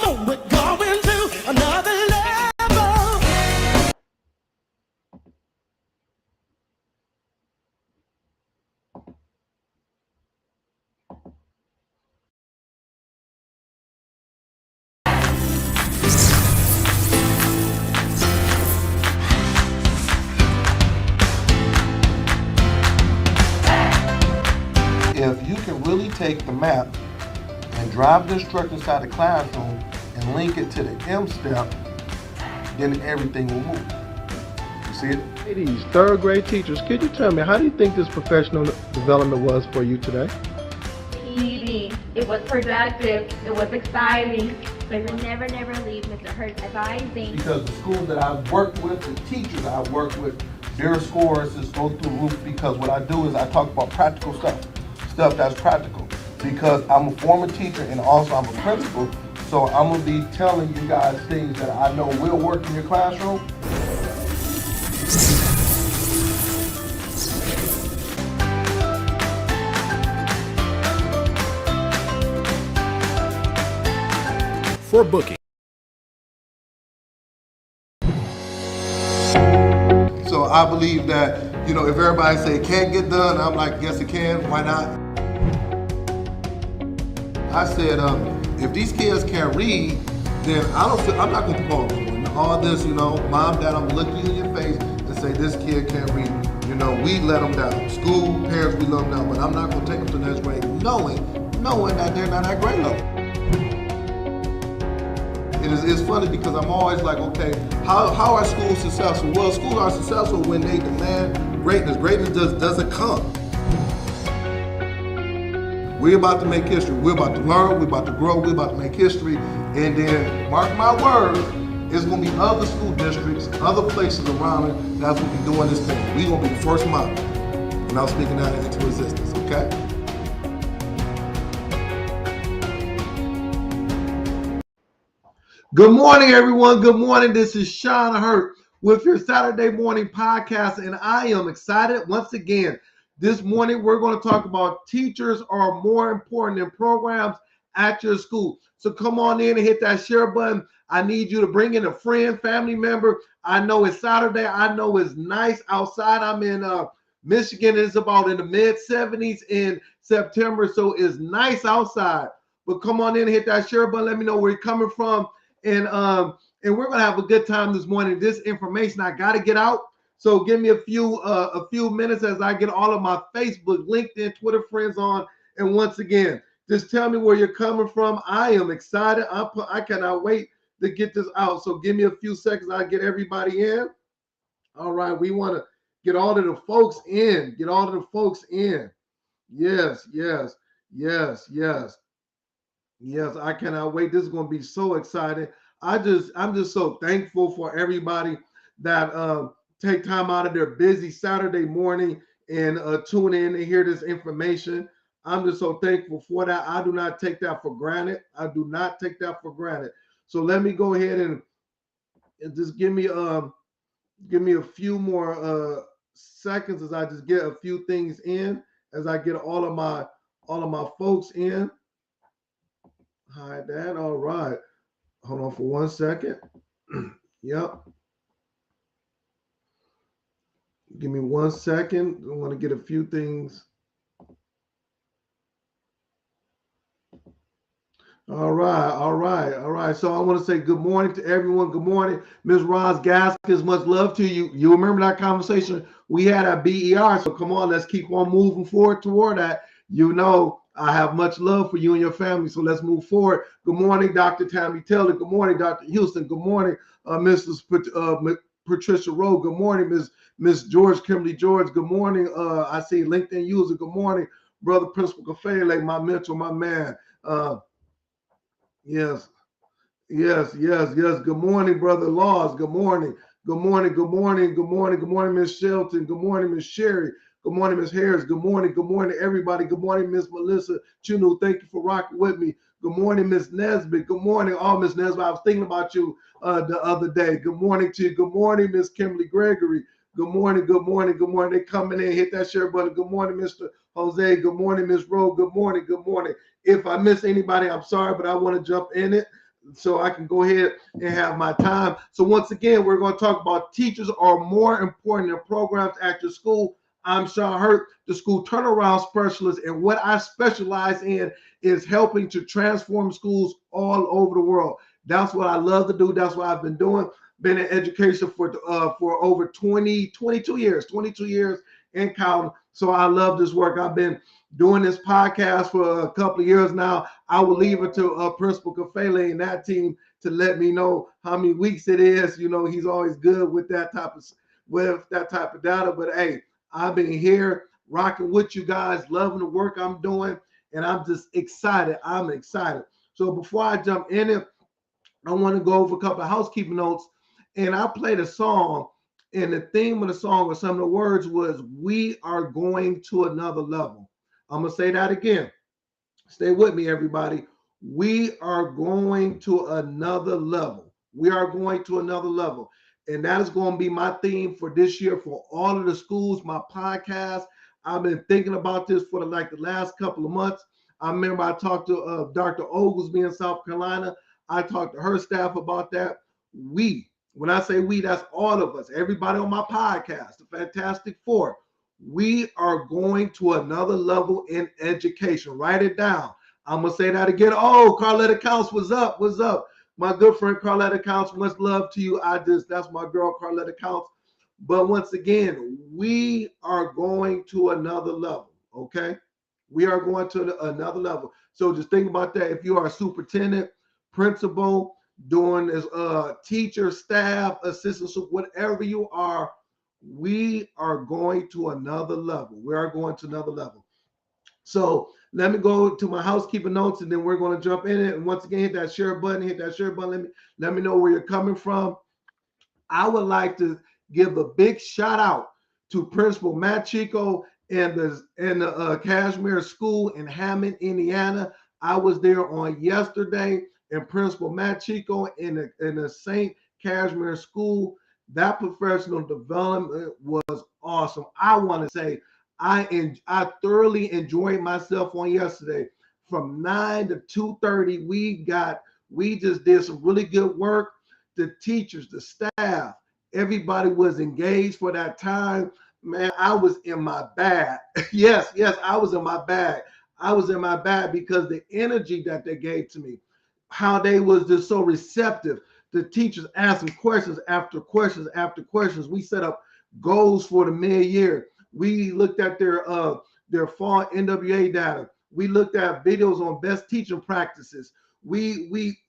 on, we're going to another level. If you can really take the map and drive the instructor inside the classroom and link it to the M step, then everything will move. You see it? Ladies, third grade teachers, could you tell me, how do you think this professional development was for you today? PD. It was productive. It was exciting. We will never leave Mr. Hurts advising. Because the schools that I've worked with, the teachers I've worked with, their scores just go through the roof, because what I do is I talk about practical stuff that's practical. Because I'm a former teacher and also I'm a principal, so I'm gonna be telling you guys things that I know will work in your classroom. For booking. So I believe that, if everybody say it can't get done, I'm like, yes it can, why not? I said, if these kids can't read, then I'm not gonna call them. All this, mom, dad, I'm gonna look you in your face and say this kid can't read. We let them down. School, parents, we let them down, but I'm not gonna take them to the next grade knowing that they're not at grade level. It's funny because I'm always like, okay, how are schools successful? Well, schools are successful when they demand greatness. Greatness doesn't come. We're about to make history. We're about to learn. We're about to grow. We're about to make history. And then, mark my words, it's going to be other school districts, other places around it that's going to be doing this thing. We're going to be the first model. And I'm speaking that into existence, okay? Good morning, everyone. Good morning. This is Sean Hurt with your Saturday morning podcast, and I am excited once again. This morning, we're going to talk about teachers are more important than programs at your school. So come on in and hit that share button. I need you to bring in a friend, family member. I know it's Saturday. I know it's nice outside. I'm in Michigan. It's about in the mid-70s in September, so it's nice outside. But come on in and hit that share button. Let me know where you're coming from. And we're gonna have a good time this morning. This information I gotta get out, so give me a few minutes as I get all of my Facebook, LinkedIn, Twitter friends on. And once again, just tell me where you're coming from. I am excited. I cannot wait to get this out. So give me a few seconds. I'll get everybody in. All right, we want to get all of the folks in. Get all of the folks in. Yes. Yes, I cannot wait. This is going to be so exciting. I'm just so thankful for everybody that take time out of their busy Saturday morning and tune in and hear this information. I'm just so thankful for that. I do not take that for granted. So let me go ahead and just give me a few more seconds as I just get a few things in, as I get all of my folks in. Hi, Dad. All right. Hold on for 1 second. Yep. Give me 1 second. I want to get a few things. All right. So I want to say good morning to everyone. Good morning, Ms. Roz Gaskins. Much love to you. You remember that conversation we had at BER. So come on, let's keep on moving forward toward that. I have much love for you and your family, so let's move forward. Good morning, Dr. Tammy Taylor. Good morning, Dr. Houston. Good morning, Mrs. Patricia Rowe. Good morning, Miss George Kimberly George. Good morning. I see LinkedIn user. Good morning, Brother Principal Kafele, my mentor, my man. Yes. Good morning, Brother Laws. Good morning, Miss Shelton. Good morning, Miss Sherry. Good morning, Ms. Harris. Good morning, everybody. Good morning, Miss Melissa Chunu. Thank you for rocking with me. Good morning, Miss Nesbitt. Good morning, Miss Nesbitt. I was thinking about you the other day. Good morning to you. Good morning, Miss Kimberly Gregory. Good morning. They coming in. Hit that share button. Good morning, Mr. Jose. Good morning, Miss Rowe. Good morning. If I miss anybody, I'm sorry, but I want to jump in it. so I can go ahead and have my time. So once again, we're going to talk about teachers are more important than programs at your school. I'm Sean Hurt, the school turnaround specialist, and what I specialize in is helping to transform schools all over the world. That's what I love to do. That's what I've been doing. Been in education for over 22 years in counting. So I love this work. I've been doing this podcast for a couple of years now. I will leave it to Principal Kafele and that team to let me know how many weeks it is. You know, he's always good with that type of data. But hey, I've been here rocking with you guys, loving the work I'm doing, and I'm just excited. I'm excited. So before I jump in it, I want to go over a couple of housekeeping notes. And I played a song, and the theme of the song or some of the words was, "We are going to another level." I'm going to say that again. Stay with me, everybody. We are going to another level. We are going to another level. And that is going to be my theme for this year for all of the schools, my podcast. I've been thinking about this for the last couple of months. I remember I talked to Dr. Oglesby in South Carolina. I talked to her staff about that. When I say we, that's all of us, everybody on my podcast, the Fantastic Four. We are going to another level in education. Write it down. I'm going to say that again. Oh, Carletta Counts, what's up? What's up? My good friend Carletta Counts, much love to you. That's my girl, Carletta Counts. But once again, we are going to another level, okay? We are going to another level. So just think about that. If you are a superintendent, principal, doing this teacher, staff, assistant, whatever you are, we are going to another level. We are going to another level. So let me go to my housekeeping notes, and then we're going to jump in it. And once again, hit that share button. Let me know where you're coming from. I would like to give a big shout out to Principal Matt Chico and the Cashmere School in Hammond, Indiana. I was there on yesterday, and Principal Matt Chico in the St. Cashmere School. That professional development was awesome. I want to say I thoroughly enjoyed myself on yesterday. From 9 to 2:30, we just did some really good work. The teachers, the staff, everybody was engaged for that time. Man, I was in my bag. yes, I was in my bag. I was in my bag because the energy that they gave to me, how they was just so receptive. The teachers asking questions after questions after questions. We set up goals for the mid-year. We looked at their fall NWA data. We looked at videos on best teaching practices. We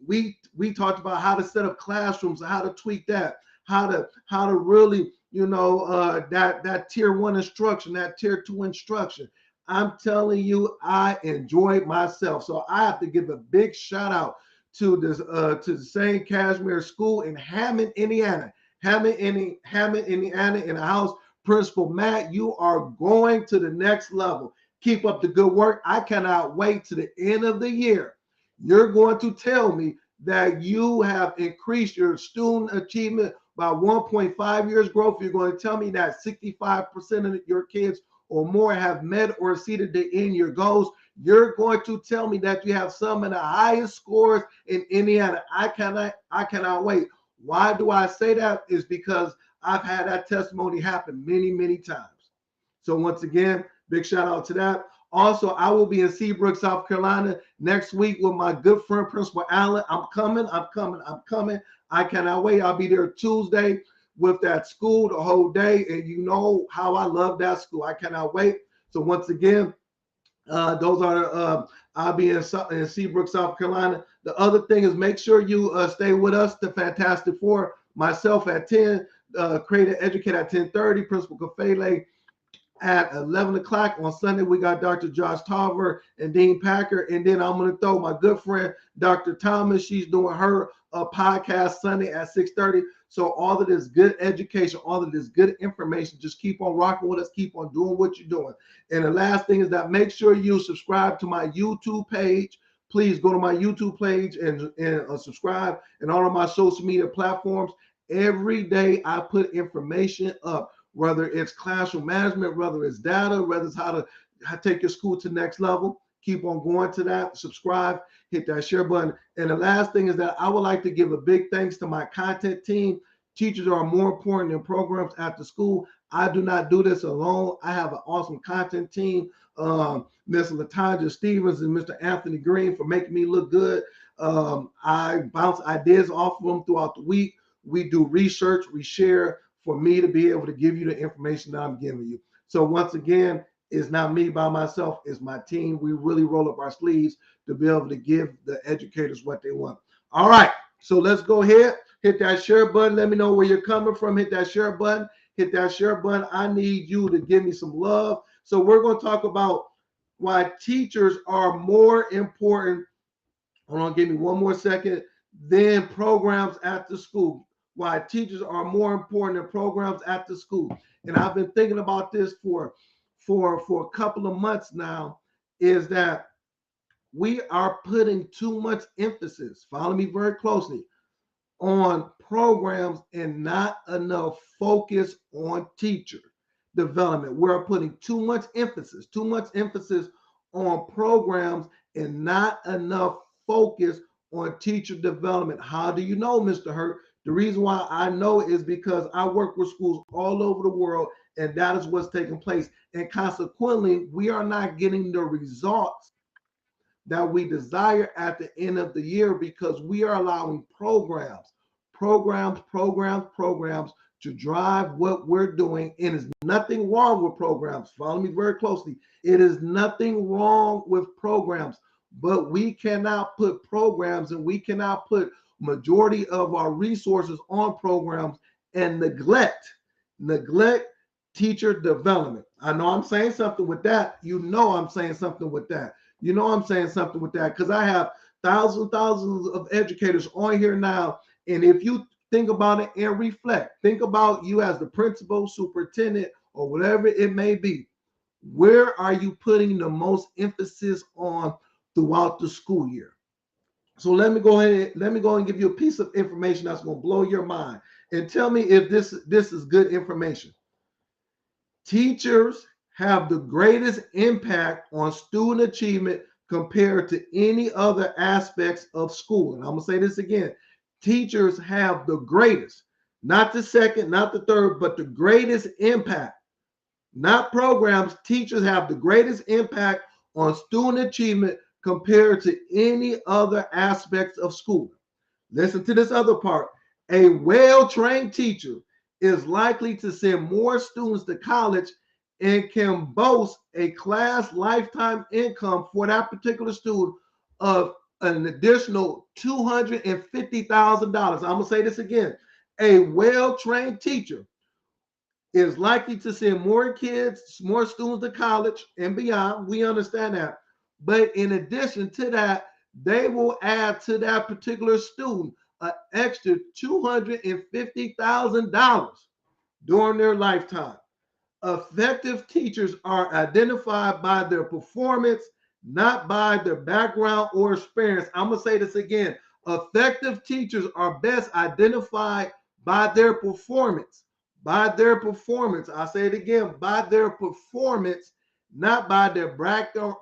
talked about how to set up classrooms, how to tweak that, how to really, that tier 1 instruction, that tier 2 instruction. I'm telling you, I enjoyed myself. So I have to give a big shout out to the St. Cashmere School in Hammond, Indiana. Hammond, Indiana, in the house. Principal Matt, you are going to the next level. Keep up the good work. I cannot wait to the end of the year. You're going to tell me that you have increased your student achievement by 1.5 years growth. You're going to tell me that 65% of your kids or more have met or exceeded the in-year goals. You're going to tell me that you have some of the highest scores in Indiana. I cannot wait. Why do I say that? Is because I've had that testimony happen many, many times. So once again, big shout out to that. Also, I will be in Seabrook, South Carolina next week with my good friend, Principal Allen. I'm coming. I cannot wait. I'll be there Tuesday with that school the whole day. And you know how I love that school. I cannot wait. So once again, those are, I'll be in Seabrook, South Carolina. The other thing is make sure you stay with us, the Fantastic Four, myself at 10, Creative Educate at 10:30, Principal Kafele at 11 o'clock. On Sunday, we got Dr. Josh Tarver and Dean Packer. And then I'm going to throw my good friend, Dr. Thomas. She's doing her podcast Sunday at 6:30. So all of this good education, all of this good information, just keep on rocking with us. Keep on doing what you're doing. And the last thing is that make sure you subscribe to my YouTube page. Please go to my YouTube page and subscribe, and all of my social media platforms. Every day I put information up, whether it's classroom management, whether it's data, whether it's how to take your school to the next level. keep on going to that. Subscribe, hit that share button. And the last thing is that I would like to give a big thanks to my content team. Teachers are more important than programs at the school. I do not do this alone. I have an awesome content team. Ms. LaTanja Stevens and Mr. Anthony Green for making me look good. I bounce ideas off of them throughout the week. We do research, we share for me to be able to give you the information that I'm giving you. So once again, it's not me by myself, it's my team. We really roll up our sleeves to be able to give the educators what they want. All right, so let's go ahead, hit that share button. Let me know where you're coming from. Hit that share button. Hit that share button. I need you to give me some love. So we're going to talk about why teachers are more important. Hold on, give me one more second. Than programs at the school. Why teachers are more important than programs at the school. And I've been thinking about this for a couple of months now, is that we are putting too much emphasis, follow me very closely, on programs and not enough focus on teacher development. We're putting too much emphasis on programs and not enough focus on teacher development. How do you know, Mr. Hurt? The reason why I know is because I work with schools all over the world, and that is what's taking place. And consequently, we are not getting the results that we desire at the end of the year because we are allowing programs to drive what we're doing. And there's nothing wrong with programs. Follow me very closely. It is nothing wrong with programs, but we cannot put programs and we cannot put majority of our resources on programs and neglect teacher development. I know I'm saying something with that. You know I'm saying something with that. You know I'm saying something with that because I have thousands of educators on here now. And if you think about it and reflect, think about you as the principal, superintendent, or whatever it may be. Where are you putting the most emphasis on throughout the school year? So let me go and give you a piece of information that's going to blow your mind and tell me if this is good information. Teachers have the greatest impact on student achievement compared to any other aspects of school. And I'm going to say this again. Teachers have the greatest, not the second, not the third, but the greatest impact. Not programs. Teachers have the greatest impact on student achievement compared to any other aspects of school. Listen to this other part. A well-trained teacher is likely to send more students to college and can boast a class lifetime income for that particular student of an additional $250,000. I'm going to say this again. A well-trained teacher is likely to send more students to college and beyond. We understand that. But in addition to that, they will add to that particular student an extra $250,000 during their lifetime. Effective teachers are identified by their performance, not by their background or experience. I'm going to say this again. Effective teachers are best identified by their performance. By their performance. I say it again, by their performance, not by their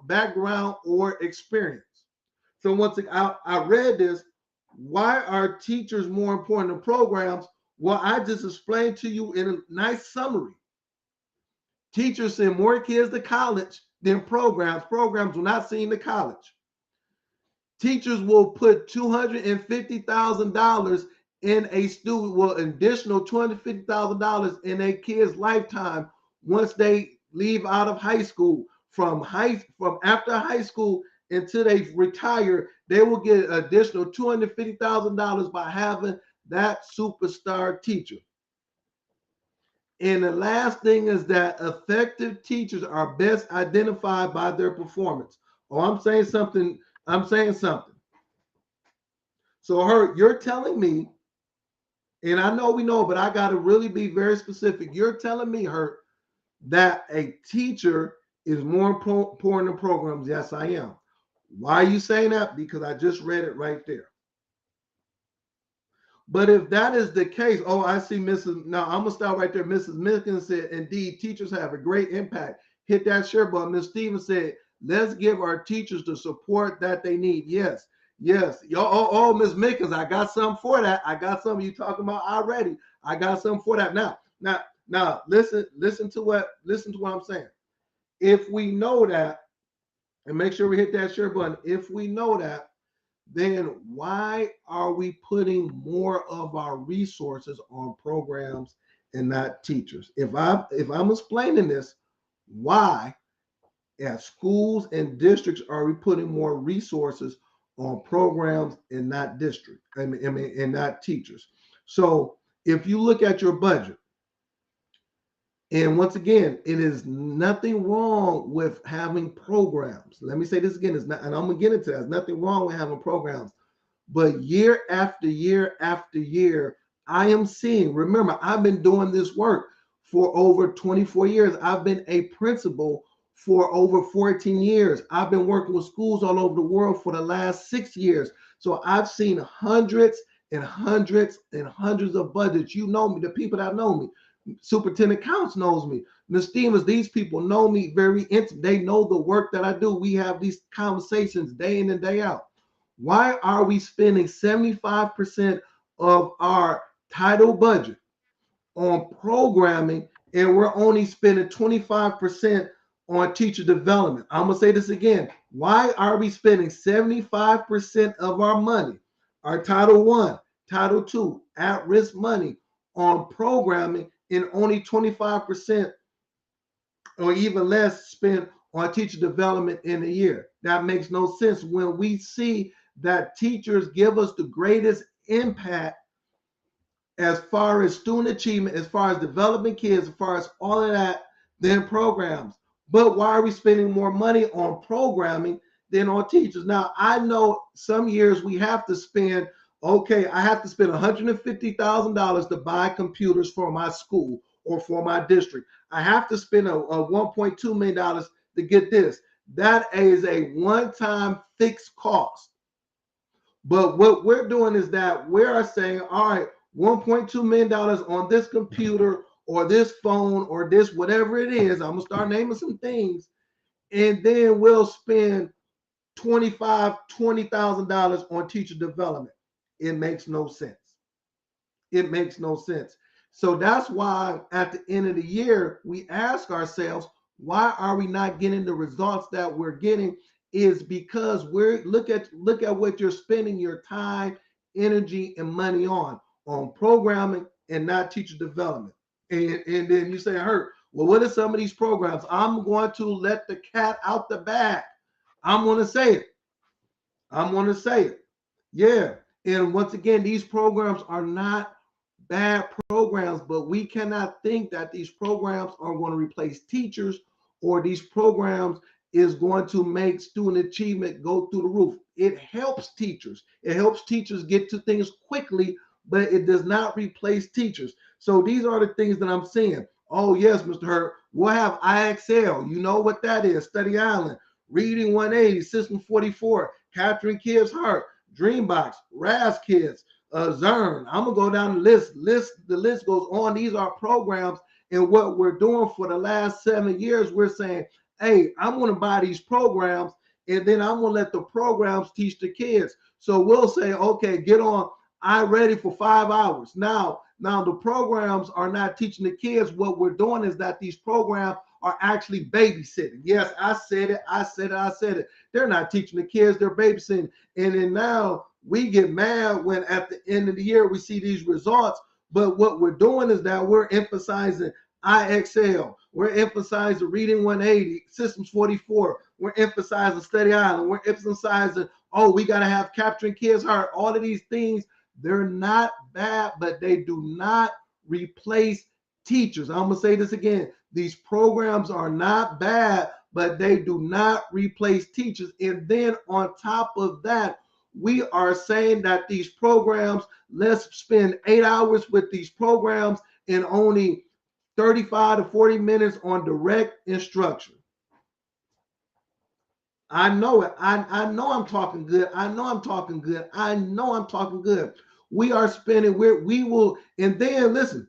background or experience. So once again, I read this. Why are teachers more important than programs? Well, I just explained to you in a nice summary. Teachers send more kids to college than programs. Programs will not send to college. Teachers will put $250,000 in a student, well, additional $250,000 in a kid's lifetime once they leave out of high school. From after high school until they retire, they will get additional $250,000 by having that superstar teacher. And the last thing is that effective teachers are best identified by their performance. Oh, I'm saying something. So Hurt, you're telling me, and I know we know, but I got to really be very specific. You're telling me, Hurt, that a teacher is more important than programs. Yes, I am. Why are you saying that? Because I just read it right there. But if that is the case, oh, I see Mrs. Now, I'm going to stop right there. Mrs. Mickens said, indeed, teachers have a great impact. Hit that share button. Ms. Stevens said, Let's give our teachers the support that they need. Yes, yes. Miss Mickens, I got something for that. I got something you talking about already. I got something for that. Now, listen to what I'm saying. If we know that, and make sure we hit that share button. If we know that, then why are we putting more of our resources on programs and not teachers? If I'm explaining this, why at schools and districts are we putting more resources on programs and not district? And not teachers. So if you look at your budget, and once again, it is nothing wrong with having programs. Let me say this again, it's not, and I'm gonna get into that. There's nothing wrong with having programs. But year after year after year, I am seeing, remember, I've been doing this work for over 24 years. I've been a principal for over 14 years. I've been working with schools all over the world for the last 6 years. So I've seen hundreds and hundreds and hundreds of budgets. You know me, the people that know me. Superintendent Counts knows me. Ms. Stevens, these people know me very intimate. They know the work that I do. We have these conversations day in and day out. Why are we spending 75% of our title budget on programming and we're only spending 25% on teacher development? I'm going to say this again. Why are we spending 75% of our money, our Title I, Title II, at-risk money on programming and only 25% or even less spent on teacher development in a year? That makes no sense when we see that teachers give us the greatest impact as far as student achievement, as far as developing kids, as far as all of that, than programs. But why are we spending more money on programming than on teachers? Now, I know some years we have to spend, I have to spend $150,000 to buy computers for my school or for my district. I have to spend a $1.2 million to get this. That is a one-time fixed cost. But what we're doing is that we are saying, all right, $1.2 million on this computer or this phone or this, whatever it is. I'm going to start naming some things. And then we'll spend $20,000 on teacher development. It makes no sense. It makes no sense. So that's why at the end of the year, we ask ourselves, why are we not getting the results that we're getting? Is because look at what you're spending your time, energy, and money on programming and not teacher development. And then you say, Hurt, well, what are some of these programs? I'm going to let the cat out the bag. I'm going to say it. Yeah. And once again, these programs are not bad programs, but we cannot think that these programs are going to replace teachers or these programs is going to make student achievement go through the roof. It helps teachers. It helps teachers get to things quickly, but it does not replace teachers. So these are the things that I'm seeing. Oh, yes, Mr. Hurt, we'll have IXL. You know what that is. Study Island, Reading 180, System 44, Capturing Kids' Heart, Dreambox, RAS Kids, Zern. I'm going to go down the list. The list goes on. These are programs. And what we're doing for the last 7 years, we're saying, hey, I'm going to buy these programs, and then I'm going to let the programs teach the kids. So we'll say, okay, get on iReady for 5 hours. Now the programs are not teaching the kids. What we're doing is that these programs are actually babysitting. Yes, I said it. They're not teaching the kids, they're babysitting. And then now we get mad when at the end of the year we see these results. But what we're doing is that we're emphasizing IXL. We're emphasizing Reading 180, Systems 44. We're emphasizing Study Island. We're emphasizing, we got to have Capturing Kids' Heart. All of these things, they're not bad, but they do not replace teachers. I'm going to say this again. These programs are not bad, but they do not replace teachers. And then on top of that, we are saying that these programs, let's spend 8 hours with these programs and only 35 to 40 minutes on direct instruction. I know it. I know I'm talking good. We are spending, we will, and then listen,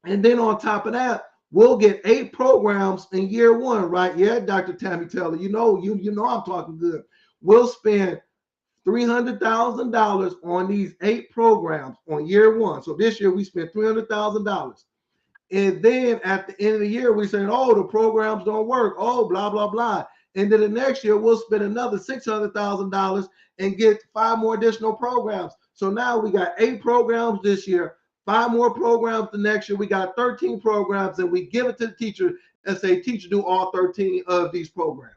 and then on top of that, We'll get 8 programs in year 1, right? Yeah, Dr. Tammy Taylor, you know I'm talking good. We'll spend $300,000 on these 8 programs on year 1. So this year we spent $300,000. And then at the end of the year, we saying, oh, the programs don't work. Oh, blah, blah, blah. And then the next year, we'll spend another $600,000 and get 5 more additional programs. So now we got 8 programs this year, 5 more programs the next year. We got 13 programs, and we give it to the teacher and say, teacher, do all 13 of these programs.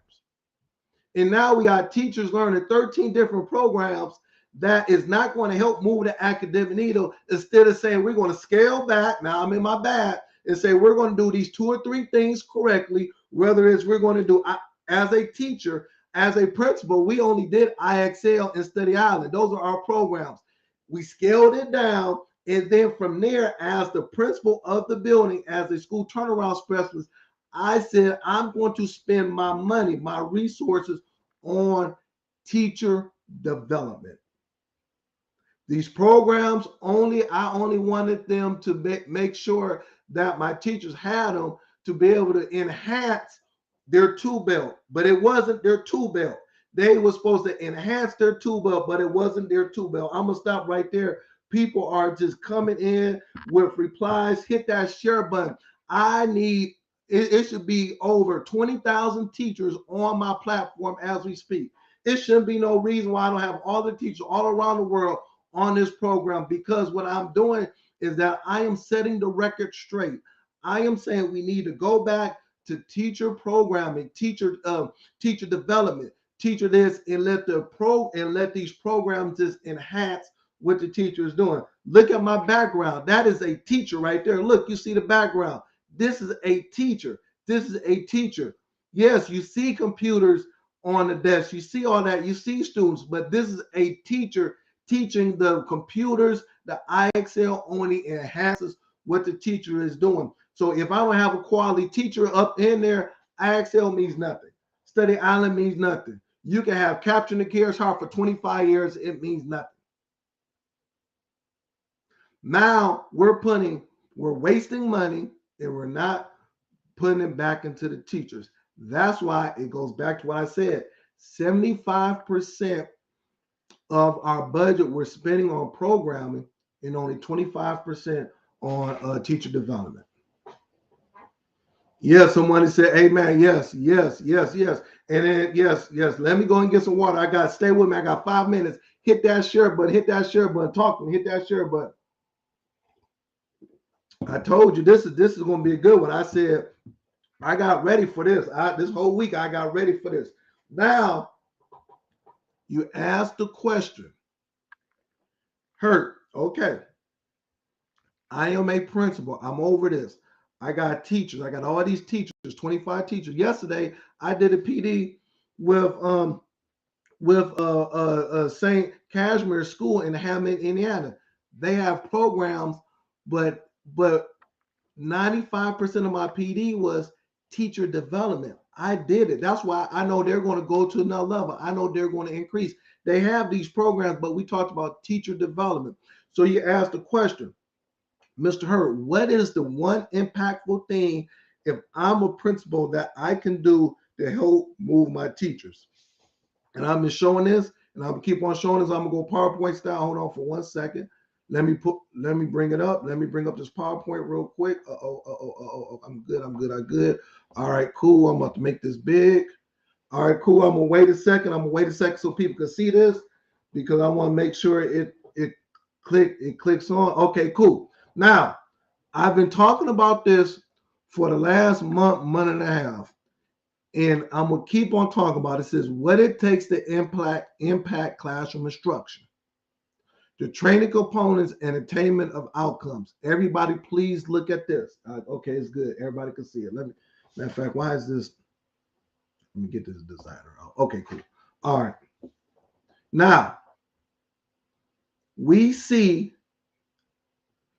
And now we got teachers learning 13 different programs that is not going to help move the academic needle. Instead of saying we're going to scale back, now I'm in my bag, and say we're going to do these 2 or 3 things correctly, whether it's we're going to do, as a teacher, as a principal, we only did IXL and Study Island. Those are our programs. We scaled it down, and then from there, as the principal of the building, as a school turnaround specialist, I said I'm going to spend my money, my resources on teacher development. These programs I only wanted them to make sure that my teachers had them to be able to enhance their tool belt, but it wasn't their tool belt. They were supposed to enhance their tool belt, but it wasn't their tool belt. I'm gonna stop right there. People are just coming in with replies. Hit that share button. I need it should be over 20,000 teachers on my platform as we speak. It shouldn't be no reason why I don't have all the teachers all around the world on this program, because what I'm doing is that I am setting the record straight. I am saying we need to go back to teacher programming, teacher development, teacher this, and let these programs just enhance what the teacher is doing. Look at my background. That is a teacher right there. Look, you see the background. This is a teacher. This is a teacher. Yes, you see computers on the desk. You see all that. You see students, but this is a teacher teaching the computers. The IXL only enhances what the teacher is doing. So if I don't have a quality teacher up in there, IXL means nothing. Study Island means nothing. You can have Capturing the Cares Heart for 25 years. It means nothing. Now we're wasting money, and we're not putting it back into the teachers. That's why it goes back to what I said. 75% of our budget we're spending on programming, and only 25% on teacher development. Yes, somebody said, amen. Yes. And then, yes. Let me go and get some water. Stay with me. I got 5 minutes. Hit that share button. Talk to me. Hit that share button. I told you this is going to be a good one. I said, I got ready for this. This whole week, I got ready for this. Now, you asked the question. Hurt. Okay. I am a principal. I'm over this. I got teachers. I got all these teachers, 25 teachers. Yesterday, I did a PD with St. Cashmere School in Hammond, Indiana. They have programs, but 95% of my PD was teacher development. I did it. That's why I know they're going to go to another level. I know they're going to increase. They have these programs, but we talked about teacher development. So you asked the question, Mr. Hurt, what is the one impactful thing if I'm a principal that I can do to help move my teachers? And I'm just showing this, and I'm gonna keep on showing this. I'm gonna go PowerPoint style. Hold on for 1 second. Let me bring it up. Let me bring up this PowerPoint real quick. I'm good. All right, cool. I'm about to make this big. All right, cool. I'm gonna wait a second so people can see this, because I want to make sure it clicks on. Okay, cool. Now, I've been talking about this for the last month and a half, and I'm gonna keep on talking about it. It says what it takes to impact classroom instruction. The training components and attainment of outcomes. Everybody, please look at this. Okay, it's good. Everybody can see it. Matter of fact, why is this? Let me get this designer out. Okay, cool. All right. Now, we see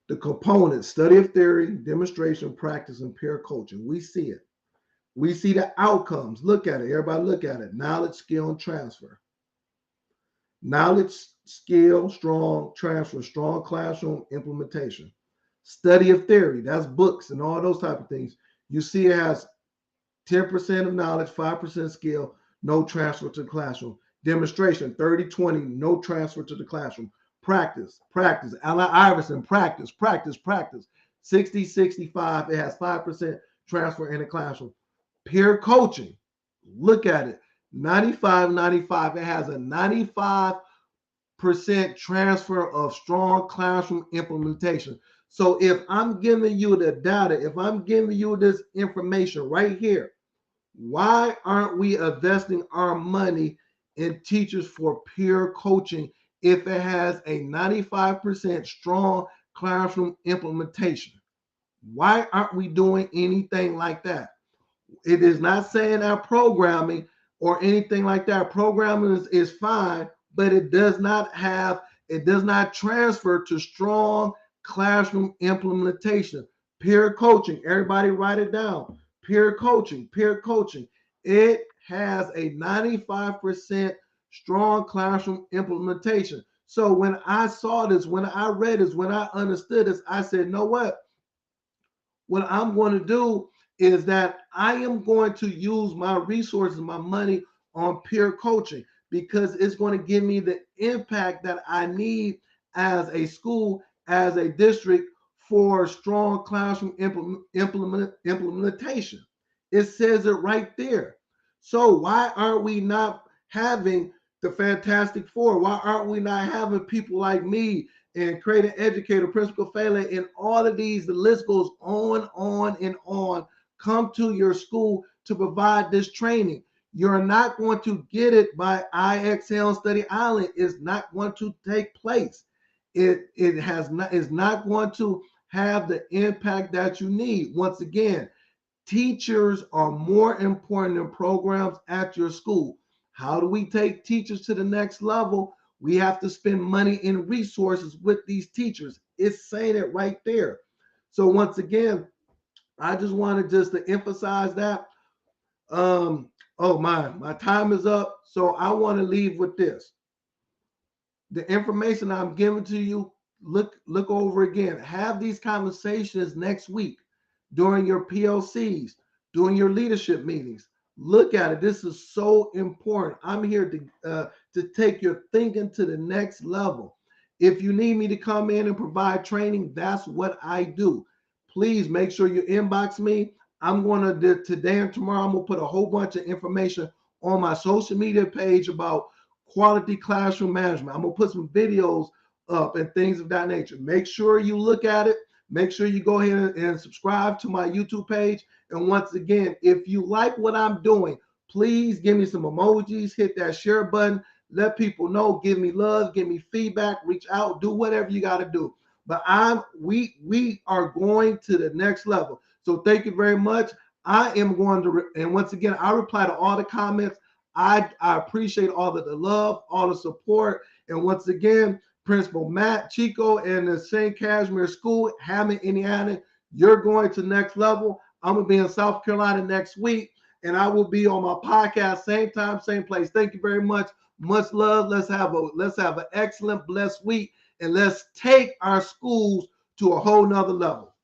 the components: study of theory, demonstration, practice, and peer coaching. We see it. We see the outcomes. Look at it. Everybody look at it. Knowledge, skill, and transfer. Knowledge, skill, strong transfer, strong classroom implementation. Study of theory, that's books and all those type of things. You see it has 10% of knowledge, 5% skill, no transfer to the classroom. Demonstration, 30-20, no transfer to the classroom. Practice. Allen Iverson, practice. 60-65, it has 5% transfer in the classroom. Peer coaching, look at it. 95-95, it has a 95% transfer of strong classroom implementation. So if I'm giving you the data, if I'm giving you this information right here, why aren't we investing our money in teachers for peer coaching if it has a 95% strong classroom implementation? Why aren't we doing anything like that? It is not saying our programming or anything like that. Programming is fine, but it does not transfer to strong classroom implementation. Peer coaching, everybody write it down. Peer coaching. It has a 95% strong classroom implementation. So when I saw this, when I read this, when I understood this, I said, know what? What I'm going to do is that I am going to use my resources, my money on peer coaching, because it's going to give me the impact that I need as a school, as a district, for strong classroom implementation. It says it right there. So why aren't we not having the Fantastic Four? Why aren't we not having people like me and Creative Educator, Principal Fela, and all of these? The list goes on and on. Come to your school to provide this training. You're not going to get it by IXL Study Island. It's not going to take place. It is not going to have the impact that you need. Once again, teachers are more important than programs at your school. How do we take teachers to the next level? We have to spend money and resources with these teachers. It's saying it right there. So once again, I just wanted to emphasize that. My time is up. So I want to leave with this. The information I'm giving to you, look over again. Have these conversations next week during your PLCs, during your leadership meetings. Look at it. This is so important. I'm here to take your thinking to the next level. If you need me to come in and provide training, that's what I do. Please make sure you inbox me. I'm going to, today and tomorrow, I'm going to put a whole bunch of information on my social media page about quality classroom management. I'm going to put some videos up and things of that nature. Make sure you look at it. Make sure you go ahead and subscribe to my YouTube page. And once again, if you like what I'm doing, please give me some emojis, hit that share button, let people know, give me love, give me feedback, reach out, do whatever you got to do. But we are going to the next level. So thank you very much. I am going to, and once again, I reply to all the comments. I appreciate all of the love, all the support. And once again, Principal Matt Chico and the St. Casimir School, Hammond, Indiana, you're going to the next level. I'm going to be in South Carolina next week, and I will be on my podcast, same time, same place. Thank you very much. Much love. Let's have an excellent, blessed week, and let's take our schools to a whole nother level.